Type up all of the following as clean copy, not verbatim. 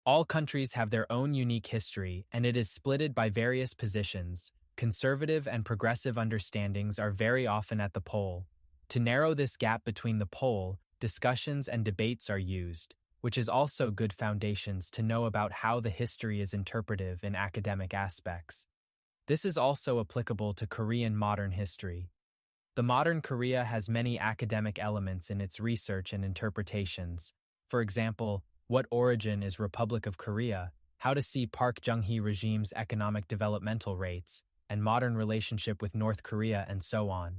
All countries have their own unique history, and it is splitted by various positions. Conservative and progressive understandings are very often at the pole. To narrow this gap between the pole, discussions and debates are used, which is also good foundations to know about how the history is interpretive in academic aspects. This is also applicable to Korean modern history. The modern Korea has many academic elements in its research and interpretations. For example, what origin is Republic of Korea, how to see Park Chung-hee regime's economic developmental rates, and modern relationship with North Korea, and so on.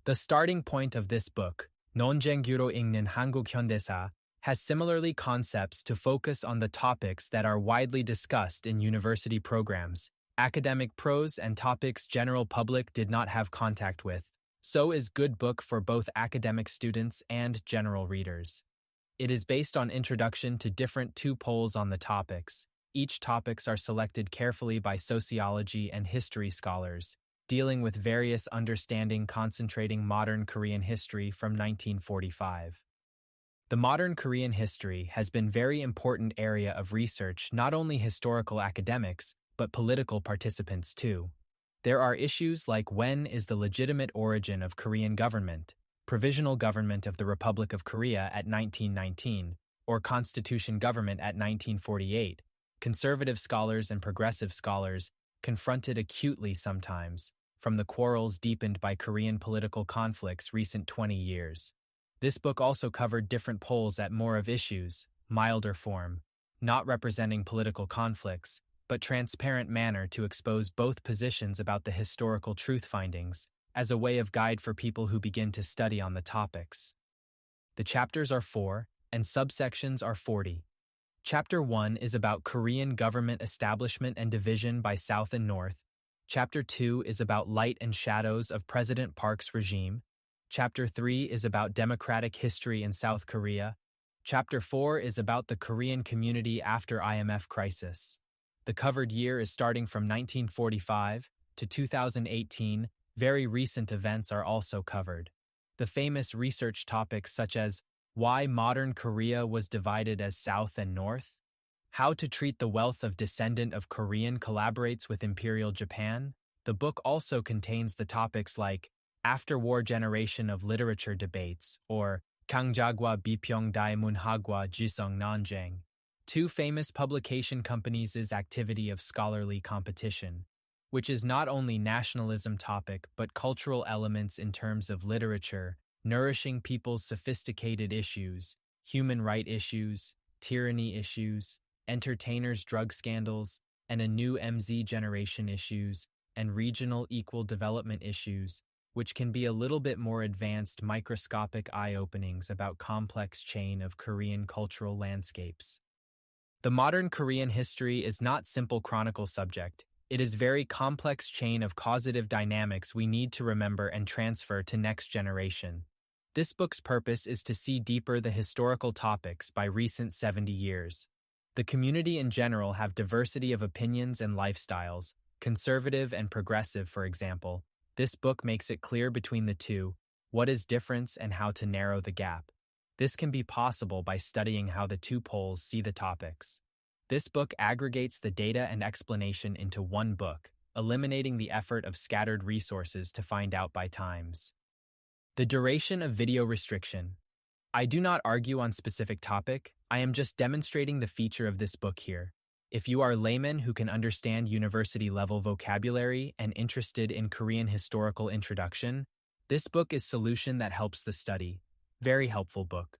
The starting point of this book, 논쟁규로 읽는 한국 현대사, has similarly concepts to focus on the topics that are widely discussed in university programs, academic prose and topics general public did not have contact with. So is good book for both academic students and general readers. It is based on introduction to different two poles on the topics. Each topics are selected carefully by sociology and history scholars, dealing with various understanding concentrating modern Korean history from 1945. The modern Korean history has been very important area of research, not only historical academics, but political participants too. There are issues like when is the legitimate origin of Korean government, Provisional Government of the Republic of Korea at 1919, or Constitution Government at 1948. Conservative scholars and progressive scholars confronted acutely sometimes from the quarrels deepened by Korean political conflicts recent 20 years. This book also covered different poles at more of issues, milder form, not representing political conflicts, but transparent manner to expose both positions about the historical truth findings, as a way of guide for people who begin to study on the topics. The chapters are 4, and subsections are 40. Chapter 1 is about Korean government establishment and division by South and North. Chapter 2 is about light and shadows of President Park's regime. Chapter 3 is about democratic history in South Korea. Chapter 4 is about the Korean community after IMF crisis. The covered year is starting from 1945 to 2018. Very recent events are also covered. The famous research topics such as why modern Korea was divided as South and North, how to treat the wealth of descendant of Korean collaborates with Imperial Japan. The book also contains the topics like after-war generation of literature debates or Kangjagwa Bipyeong Daemunhagwa Jisung Nanjang. Two famous publication companies' activity of scholarly competition, which is not only nationalism topic but cultural elements in terms of literature, nourishing people's sophisticated issues, human right issues, tyranny issues, entertainers' drug scandals, and a new MZ generation issues, and regional equal development issues, which can be a little bit more advanced microscopic eye-openings about complex chain of Korean cultural landscapes. The modern Korean history is not simple chronicle subject. It is very complex chain of causative dynamics we need to remember and transfer to next generation. This book's purpose is to see deeper the historical topics by recent 70 years. The community in general have diversity of opinions and lifestyles, conservative and progressive for example. This book makes it clear between the two, what is difference and how to narrow the gap. This can be possible by studying how the two poles see the topics. This book aggregates the data and explanation into one book, eliminating the effort of scattered resources to find out by times. The duration of video restriction. I do not argue on specific topic, I am just demonstrating the feature of this book here. If you are layman who can understand university-level vocabulary and interested in Korean historical introduction, this book is solution that helps the study. Very helpful book.